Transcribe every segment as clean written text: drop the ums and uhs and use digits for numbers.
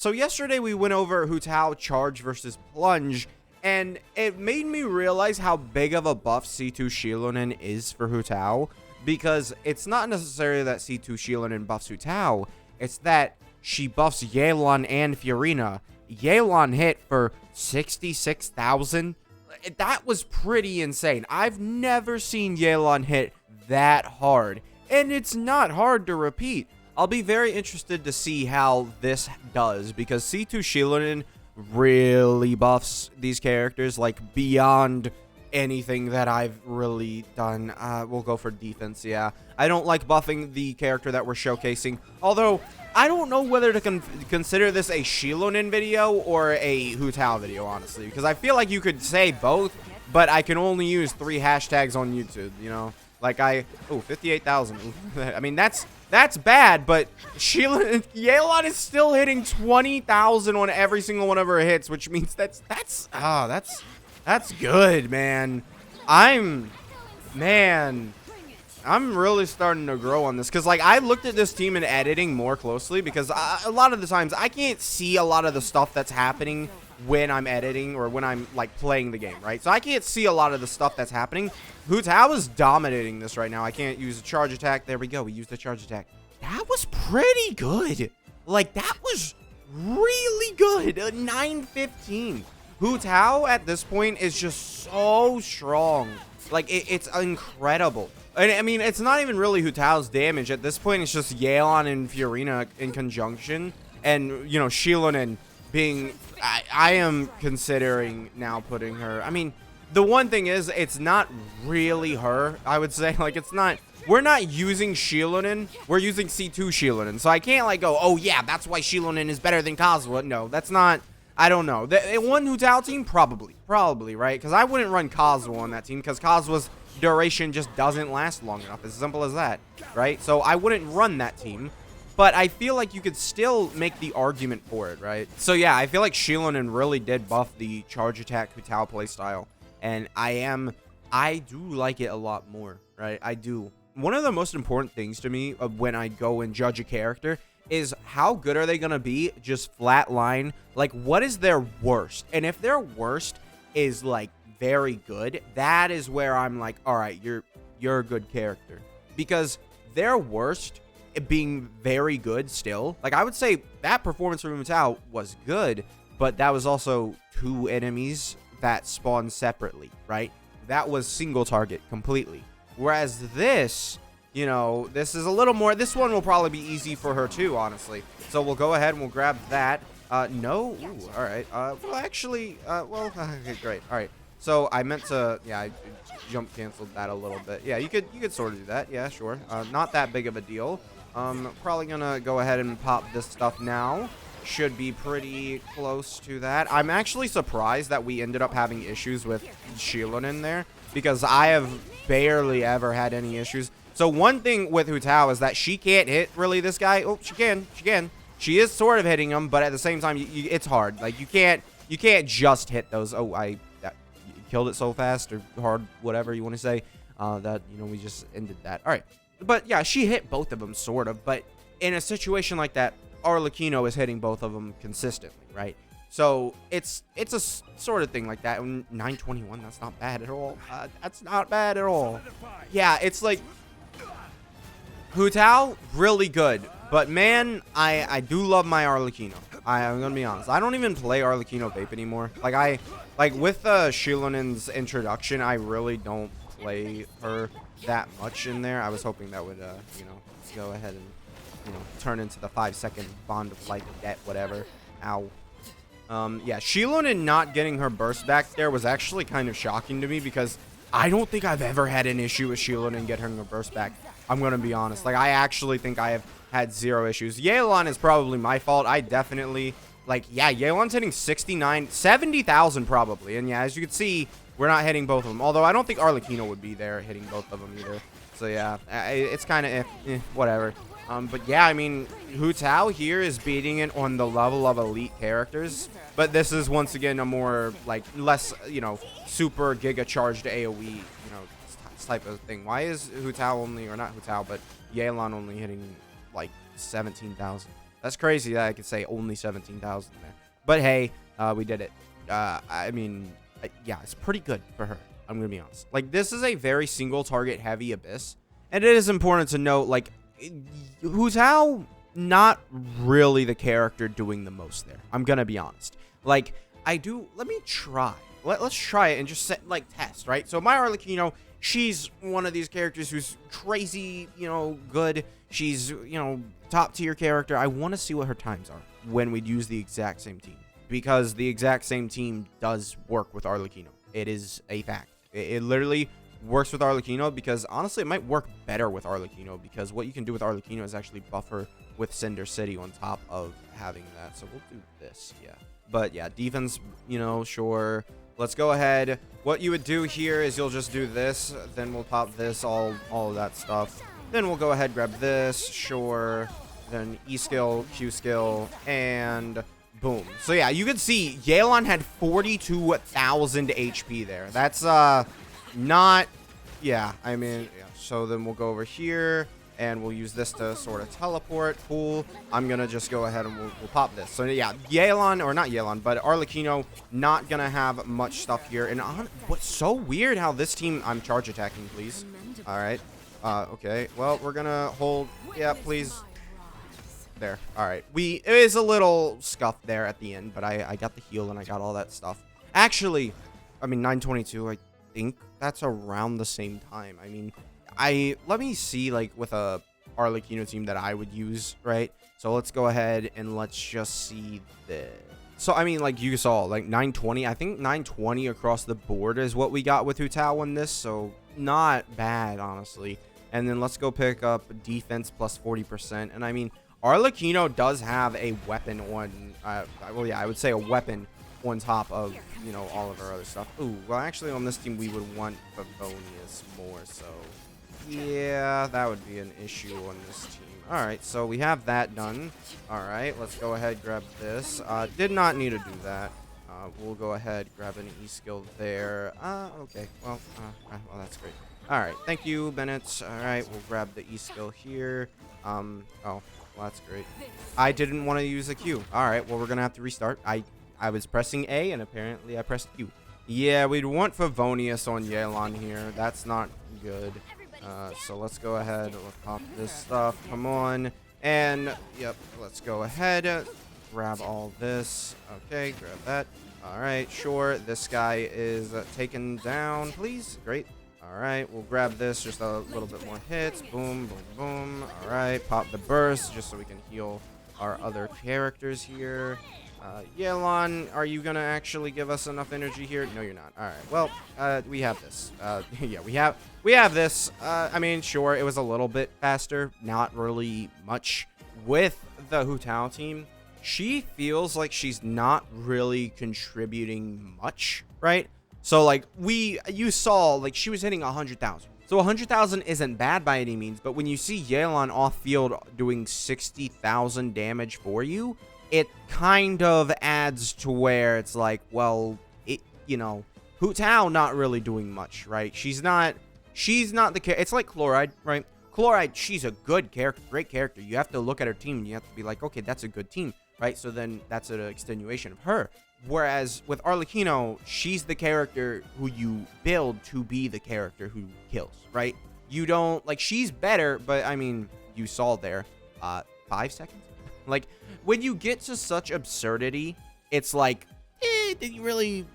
So yesterday we went over Hu Tao charge versus plunge, and it made me realize how big of a buff C2 Xilonen is for Hu Tao, because it's not necessarily that C2 Xilonen buffs Hu Tao, it's that she buffs Yelan and Fiorina. Yelan hit for 66,000. That was pretty insane. I've never seen Yelan hit that hard, and it's not hard to repeat. I'll be very interested to see how this does, because C2 Xilonen really buffs these characters, like, beyond anything that I've really done. We'll go for defense, yeah. I don't like buffing the character that we're showcasing, although I don't know whether to consider this a Xilonen video or a Hu Tao video, honestly, because I feel like you could say both, but I can only use 3 hashtags on YouTube, you know? Like, 58,000. I mean, that's bad, but Yelan is still hitting 20,000 on every single one of her hits, which means that's good, man. I'm really starting to grow on this, because, like, I looked at this team in editing more closely, because a lot of the times I can't see a lot of the stuff that's happening when I'm editing or when I'm, like, playing the game, right? So I can't see a lot of the stuff that's happening. Hu Tao is dominating this right now. I can't use a charge attack. There we go. We used the charge attack. That was pretty good. Like, that was really good. 915. Hu Tao at this point is just so strong. Like, it's incredible. And I mean, it's not even really Hu Tao's damage. At this point, it's just Yelan and Fiorina in conjunction. And, you know, Xilonen being... I am considering now putting her... I mean, the one thing is, it's not really her, I would say. Like, it's not... We're not using Xilonen. We're using C2 Xilonen. So I can't, like, go, oh, yeah, that's why Xilonen is better than Kazuha. No, that's not... I don't know. The one Hu Tao team? Probably, right? Because I wouldn't run Kazuha on that team, because Kazuha's duration just doesn't last long enough. As simple as that, right? So I wouldn't run that team. But I feel like you could still make the argument for it, right? So yeah, I feel like Xilonen really did buff the charge attack Hu Tao playstyle. And I do like it a lot more, right? I do. One of the most important things to me when I go and judge a character is how good are they going to be just flat line. Like, what is their worst? And if their worst is, like, very good, that is where I'm like, all right, you're a good character. Because their worst being very good still, like, I would say that performance from Hu Tao was good, but that was also 2 enemies that spawned separately, right? That was single target completely. Whereas this, you know, this is a little more... This one will probably be easy for her too, honestly. So we'll go ahead and we'll grab that. No. Ooh, all right. Well, actually, well, okay, great. All right. So I meant to... Yeah, I jump canceled that a little bit. Yeah, you could sort of do that. Yeah, sure. Not that big of a deal. Probably gonna go ahead and pop this stuff now. Should be pretty close to that. I'm actually surprised that we ended up having issues with Xilonen there, because I have barely ever had any issues. So one thing with Hu Tao is that she can't hit really this guy. Oh, she can. She is sort of hitting him, but at the same time, it's hard. Like, you can't just hit those. Oh, you killed it so fast, or hard, whatever you want to say. That, you know, we just ended that. All right. But yeah, she hit both of them, sort of. But in a situation like that, Arlecchino is hitting both of them consistently, right? So it's a sort of thing like that. And 921, that's not bad at all. That's not bad at all. Yeah, it's like Hu Tao, really good. But man, I do love my Arlecchino. I'm gonna be honest. I don't even play Arlecchino Vape anymore. Like with Xilonen's introduction, I really don't play her that much in there. I was hoping that would you know, go ahead and, you know, turn into the 5-second bond of light debt, whatever. Ow. Yeah, Xilonen not getting her burst back there was actually kind of shocking to me, because I don't think I've ever had an issue with Xilonen getting her burst back. I'm gonna be honest. Like, I actually think I have had 0 issues. Yelan is probably my fault. I definitely, like, yeah, Yelan's hitting 70,000 probably. And yeah, as you can see, we're not hitting both of them. Although I don't think Arlecchino would be there hitting both of them either. So yeah, it's kind of whatever. But yeah, I mean, Hu Tao here is beating it on the level of elite characters. But this is, once again, a more, like, less, you know, super giga charged AoE, you know, type of thing. Why is Hu Tao only, or not Hu Tao, but Yelan only hitting, like, 17,000? That's crazy that I could say only 17,000 there. But hey, we did it. I mean, yeah, it's pretty good for her. I'm going to be honest. Like, this is a very single target heavy Abyss. And it is important to note, like, Hu Tao, not really the character doing the most there. I'm going to be honest. Like, let me try. Let's try it and just set, like, test, right? So my Arlecchino, she's one of these characters who's crazy, good. She's, top tier character. I want to see what her times are when we use the exact same team, because the exact same team does work with Arlecchino. It is a fact. It literally works with Arlecchino, because honestly, it might work better with Arlecchino, because what you can do with Arlecchino is actually buffer with Cinder City on top of having that. So we'll do this, yeah. But yeah, defense, sure. Let's go ahead. What you would do here is you'll just do this, then we'll pop this, all of that stuff. Then we'll go ahead, grab this, sure. Then E skill, Q skill, and boom. So yeah, you can see Xilonen had 42,000 HP there. That's not, yeah, I mean, yeah. So then we'll go over here and we'll use this to sort of teleport. Cool. I'm gonna just go ahead and we'll pop this. So yeah, Xilonen, or not Xilonen, but Arlecchino, not gonna have much stuff here. And what's so weird how this team, I'm charge attacking, please. All right. Okay. Well, we're gonna hold. Yeah, please. There. All right. It is a little scuffed there at the end, but I got the heal and I got all that stuff. Actually, I mean, 922, I think that's around the same time. I mean, let me see, like, with a Arlecchino team that I would use, right? So let's go ahead and let's just see this. So, I mean, like you saw, like 920, I think 920 across the board is what we got with Hu Tao in this. So not bad, honestly. And then let's go pick up defense plus 40%. And I mean, Arlecchino does have a weapon on, well, yeah, I would say a weapon on top of, all of her other stuff. Ooh, well, actually, on this team, we would want Favonius more, so yeah, that would be an issue on this team. All right, so we have that done. All right, let's go ahead, grab this. Did not need to do that. We'll go ahead, grab an E skill there. Okay, well, that's great. All right, thank you, Bennett. All right, we'll grab the E skill here. Oh, well, that's great. I didn't want to use a Q. All right, well, we're gonna have to restart. I was pressing A, and apparently I pressed Q. Yeah, we'd want Favonius on Xilonen here. That's not good. So let's go ahead. Let's pop this stuff. Come on. And, yep, let's go ahead. Grab all this. Okay, grab that. All right, sure. This guy is taken down, please. Great. All right, we'll grab this. Just a little bit more hits. Boom, boom, boom. All right, pop the burst just so we can heal our other characters here. Xilonen, are you gonna actually give us enough energy here? No, you're not. All right. Well, we have this. Yeah, we have this. I mean, sure, it was a little bit faster, not really much. With the Hu Tao team, she feels like she's not really contributing much, right? So like you saw, like, she was hitting 100,000. So 100,000 isn't bad by any means, but when you see Xilonen off field doing 60,000 damage for you, it kind of adds to where it's like, well, Hu Tao not really doing much, right? She's not the character. It's like Chloride, right? Chloride, she's a good character, great character. You have to look at her team and you have to be like, okay, that's a good team, right? So then that's an extenuation of her. Whereas with Arlecchino, she's the character who you build to be the character who kills, right? You don't, like, she's better, but I mean, you saw there, 5 seconds? Like, when you get to such absurdity, it's like, did you really...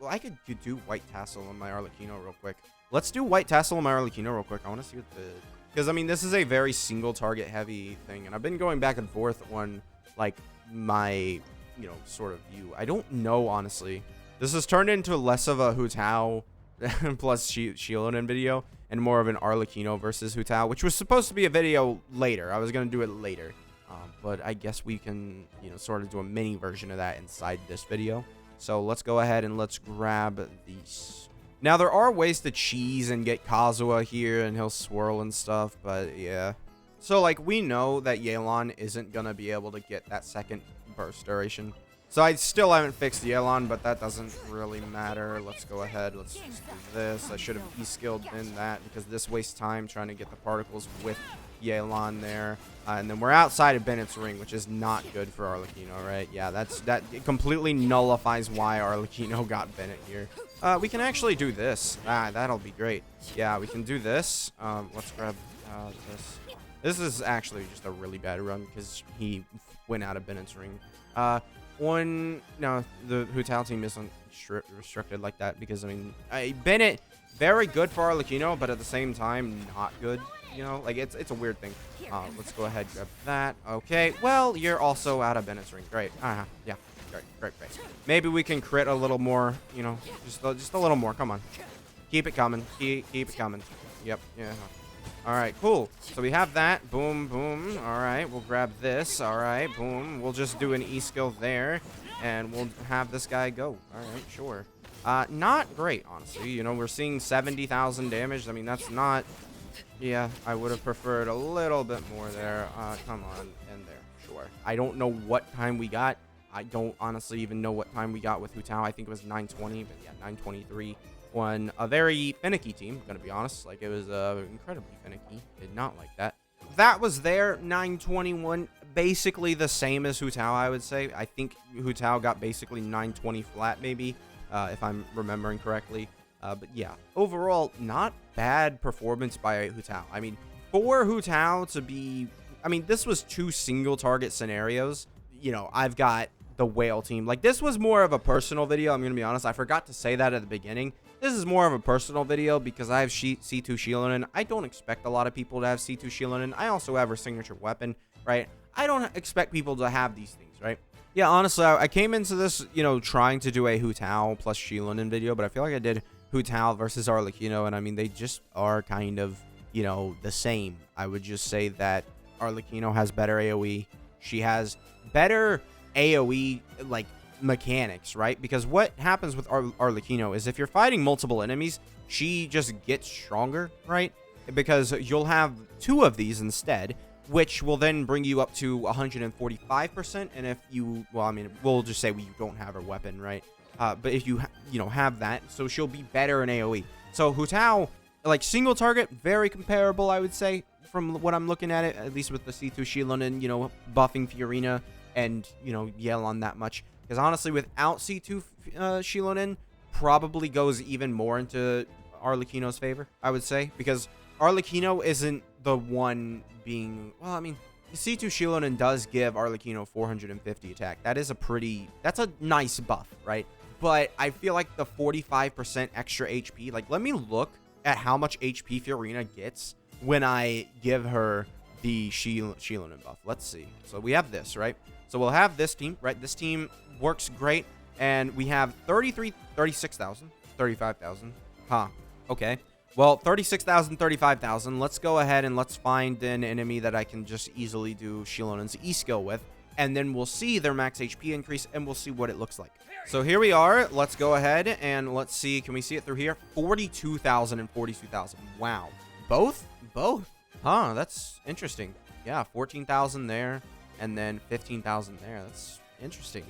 I could do White Tassel on my Arlecchino real quick. Let's do White Tassel on my Arlecchino real quick. I want to see what the... Because, I mean, this is a very single target heavy thing, and I've been going back and forth on, like, my, sort of view. I don't know, honestly. This has turned into less of a Hu Tao plus Xilonen video, and more of an Arlecchino versus Hu Tao, which was supposed to be a video later. I was going to do it later. But I guess we can, sort of do a mini version of that inside this video. So let's go ahead and let's grab these. Now, there are ways to cheese and get Kazuha here, and he'll swirl and stuff, but yeah. So, like, we know that Xilonen isn't going to be able to get that second burst duration. So I still haven't fixed Xilonen, but that doesn't really matter. Let's go ahead. Let's just do this. I should have E-skilled in that because this wastes time trying to get the particles with Yelan there. And then we're outside of Bennett's ring, which is not good for Arlecchino, right? Yeah, that it completely nullifies why Arlecchino got Bennett here. We can actually do this. That'll be great. Yeah, we can do this. Let's grab this. This is actually just a really bad run because he went out of Bennett's ring. No, the Hu Tao team isn't restricted like that because, I mean, Bennett, very good for Arlecchino, but at the same time, not good. You know, like, it's a weird thing. Let's go ahead and grab that. Okay, well, you're also out of Bennett's ring. Great. Yeah. Great. Maybe we can crit a little more, you know, just a little more. Come on. Keep it coming. Keep it coming. Yep. Yeah. All right, cool. So we have that. Boom, boom. All right, we'll grab this. All right, boom. We'll just do an E skill there, and we'll have this guy go. All right, sure. Not great, honestly. You know, we're seeing 70,000 damage. I mean, that's not... Yeah, I would have preferred a little bit more there. Come on, in there. Sure. I don't know what time we got. I don't honestly even know what time we got with Hu Tao. I think it was 9:20, but yeah, 9:23. On a very finicky team, I'm gonna be honest. Like, it was incredibly finicky. Did not like that. That was their 9:21. Basically the same as Hu Tao, I would say. I think Hu Tao got basically 9:20 flat, maybe, if I'm remembering correctly. But yeah, overall, not bad performance by Hu Tao. I mean, for Hu Tao to be... I mean, this was 2 single target scenarios. You know, I've got the whale team. Like, this was more of a personal video. I'm going to be honest. I forgot to say that at the beginning. This is more of a personal video because I have C2 Xilonen. I don't expect a lot of people to have C2 Xilonen. I also have her signature weapon, right? I don't expect people to have these things, right? Yeah, honestly, I came into this, you know, trying to do a Hu Tao plus Xilonen video, but I feel like I did Hu Tao versus Arlecchino, and I mean, they just are kind of, you know, the same. I would just say that Arlecchino has better AoE. She has better AoE, like, mechanics, right? Because what happens with Arlecchino is if you're fighting multiple enemies, she just gets stronger, right? Because you'll have 2 of these instead, which will then bring you up to 145%. And if you, well, I mean, we'll just say you don't have her weapon, right? But if you know, have that, so she'll be better in AoE. So Hu Tao, like, single target, very comparable, I would say, from what I'm looking at it, at least with the C2 Xilonen, you know, buffing Fiorina and, you know, Yelan that much. Because honestly, without C2 Xilonen, probably goes even more into Arlecchino's favor, I would say. Because Arlecchino isn't the one being... Well, I mean, C2 Xilonen does give Arlecchino 450 attack. That is that's a nice buff, right? But I feel like the 45% extra HP... Like, let me look at how much HP Fiorina gets when I give her the Xilonen buff. Let's see. So we have this, right? So we'll have this team, right? This team works great. And we have 36,000, 35,000. Huh. Okay. Well, 36,000, 35,000. Let's go ahead and let's find an enemy that I can just easily do Xilonen's E-skill with. And then we'll see their max HP increase, and we'll see what it looks like. So here we are. Let's go ahead and let's see. Can we see it through here? 42,000 and 42,000. Wow. Both? Both. Huh, that's interesting. Yeah, 14,000 there, and then 15,000 there. That's interesting.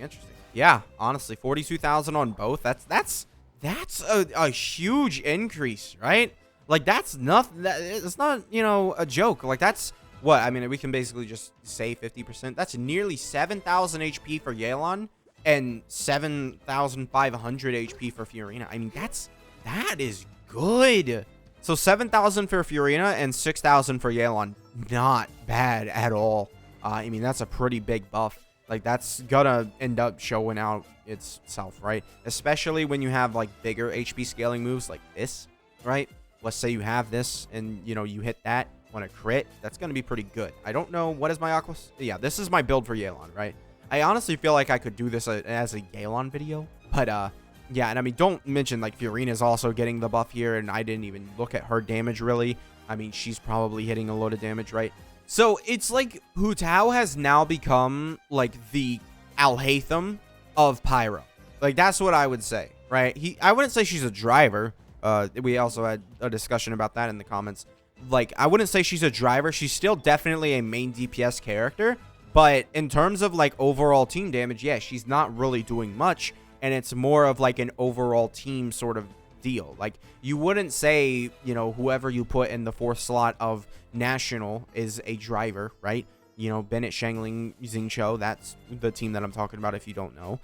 Yeah, honestly, 42,000 on both. That's a huge increase, right? Like, that's nothing. It's not, you know, a joke. Like, that's what I mean. We can basically just say 50%. That's nearly 7,000 HP for Yelan and 7,500 HP for Fiorina. I mean, that is good. So 7,000 for Fiorina and 6,000 for Yelan. Not bad at all. I mean, that's a pretty big buff. Like, that's gonna end up showing out itself, right? Especially when you have, like, bigger HP scaling moves like this, right? Let's say you have this and, you know, you hit that on a crit. That's gonna be pretty good. I don't know. What is my Aquas? Yeah, this is my build for Yelan, right? I honestly feel like I could do this as a Yelan video. But, yeah, and I mean, don't mention, like, Fiorina's also getting the buff here, and I didn't even look at her damage, really. I mean, she's probably hitting a load of damage, right? So, it's like Hu Tao has now become, like, the Alhaitham of Pyro. Like, that's what I would say, right? I wouldn't say she's a driver. We also had a discussion about that in the comments. Like, I wouldn't say she's a driver. She's still definitely a main DPS character. But in terms of, like, overall team damage, yeah, she's not really doing much. And it's more of, like, an overall team sort of deal. Like, you wouldn't say, you know, whoever you put in the 4th slot of National is a driver, right? You know, Bennett, Shangling, Xingqiu, that's the team that I'm talking about if you don't know.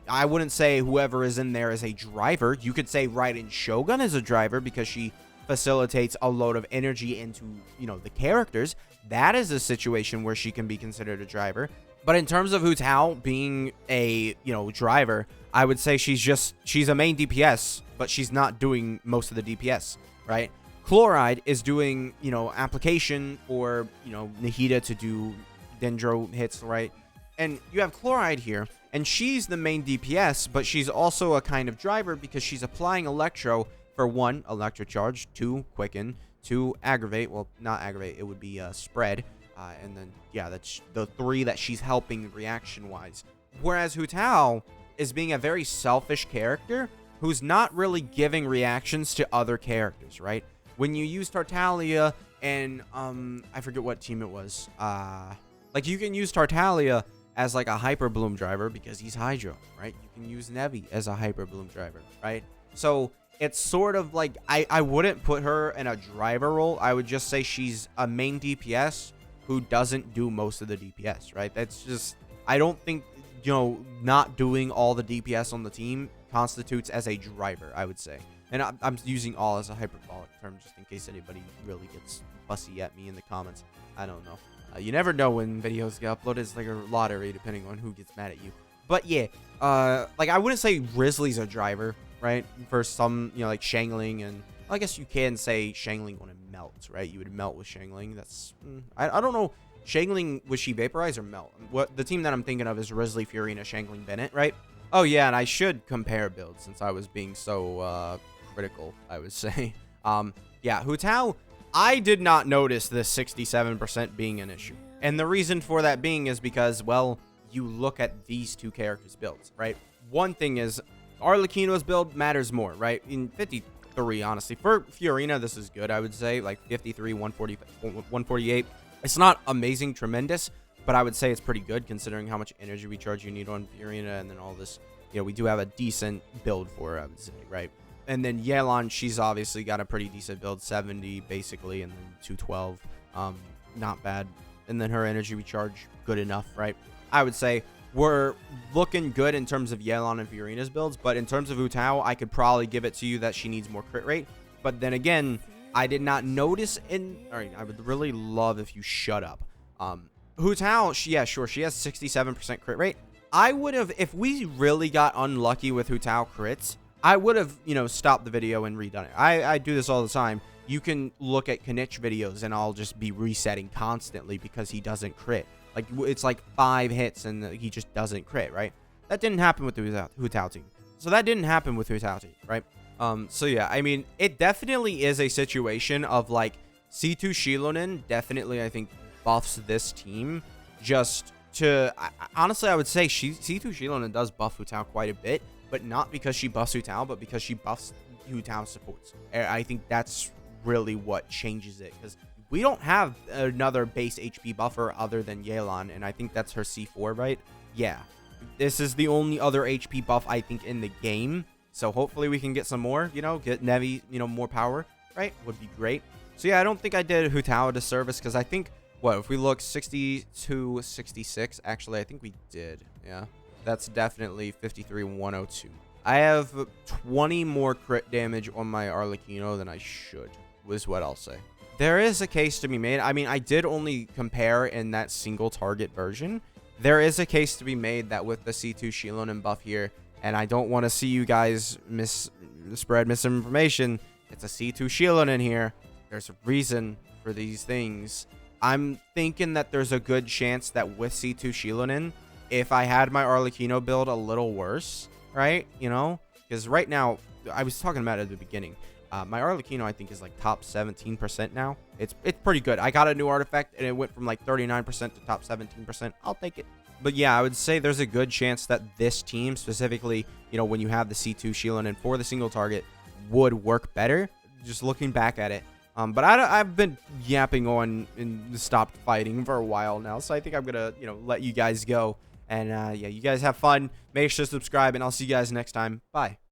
I wouldn't say whoever is in there is a driver. You could say Raiden Shogun is a driver because she facilitates a load of energy into, you know, the characters. That is a situation where she can be considered a driver. But in terms of Hu Tao being a, you know, driver, I would say she's a main DPS, but she's not doing most of the DPS, right? Chloride is doing, you know, application for, you know, Nahida to do Dendro hits, right? And you have Chloride here, and she's the main DPS, but she's also a kind of driver because she's applying Electro for 1, Electro Charge, 2, Quicken, 2, Aggravate. Well, not Aggravate, it would be Spread. And then, yeah, that's the 3 that she's helping reaction-wise. Whereas Hu Tao is being a very selfish character who's not really giving reactions to other characters, right? When you use Tartaglia and, I forget what team it was. Like, you can use Tartaglia as like a Hyper Bloom driver because he's Hydro, right? You can use Nevi as a Hyper Bloom driver, right? So it's sort of like, I wouldn't put her in a driver role. I would just say she's a main DPS who doesn't do most of the DPS, right? That's just, I don't think, you know, not doing all the DPS on the team constitutes as a driver, I would say. And I'm using all as a hyperbolic term just in case anybody really gets fussy at me in the comments. I don't know. You never know when videos get uploaded. It's like a lottery depending on who gets mad at you. But yeah, like I wouldn't say Risley's a driver, right? For some, you know, like Shangling, and I guess you can say Shangling on a melt, right? You would melt with Shangling. That's, I don't know. Shangling, was she vaporize or melt? What the team that I'm thinking of is Risley, Fiorina, Shangling, Bennett, right? Oh yeah, and I should compare builds since I was being so critical, I would say. Yeah, Hu Tao, I did not notice this 67% being an issue. And the reason for that being is because, well, you look at these 2 characters' builds, right? One thing is, Arlecchino's build matters more, right? In 53, honestly. For Fiorina, this is good, I would say. Like 53, 140, 148. It's not amazing, tremendous, but I would say it's pretty good considering how much energy recharge you need on Fiorina and then all this. You know, we do have a decent build for her, I would say, right? And then Yelan, she's obviously got a pretty decent build, 70 basically, and then 212. Not bad. And then her energy recharge, good enough, right? I would say we're looking good in terms of Yelan and Fiorina's builds, but in terms of Hu Tao, I could probably give it to you that she needs more crit rate. But then again, I did not notice in... Alright, I would really love if you shut up. Hu Tao, yeah, sure, she has 67% crit rate. I would have, if we really got unlucky with Hu Tao crits, I would have, you know, stopped the video and redone it. I do this all the time. You can look at Kanich videos and I'll just be resetting constantly because he doesn't crit. Like, it's like 5 hits and he just doesn't crit, right? That didn't happen with the Hu Tao team. So that didn't happen with Hu Tao team, right? So yeah, I mean, it definitely is a situation of like C2 Xilonen definitely, I think, buffs this team just to, honestly, I would say C2 Xilonen does buff Hu Tao quite a bit, but not because she buffs Hu Tao, but because she buffs Hu Tao supports. I think that's really what changes it, because we don't have another base HP buffer other than Yelan, and I think that's her C4, right? Yeah. This is the only other HP buff, I think, in the game. So hopefully we can get some more, you know, get Nevi, you know, more power, right? Would be great. So yeah, I don't think I did Hu Tao a disservice, because I think, what, if we look 62, 66, actually, I think we did, yeah. That's definitely 53, 102. I have 20 more crit damage on my Arlecchino than I should, is what I'll say. There is a case to be made. I mean, I did only compare in that single target version. There is a case to be made that with the C2 Xilonen buff here, and I don't want to see you guys spread misinformation. It's a C2 Xilonen here. There's a reason for these things. I'm thinking that there's a good chance that with C2 Xilonen, if I had my Arlecchino build a little worse, right? You know, because right now, I was talking about it at the beginning. My Arlecchino, I think, is like top 17% now. It's pretty good. I got a new artifact, and it went from like 39% to top 17%. I'll take it. But yeah, I would say there's a good chance that this team, specifically, you know, when you have the C2 Xilonen for the single target, would work better. Just looking back at it. But I've been yapping on and stopped fighting for a while now, so I think I'm gonna, you know, let you guys go. And yeah, you guys have fun. Make sure to subscribe, and I'll see you guys next time. Bye.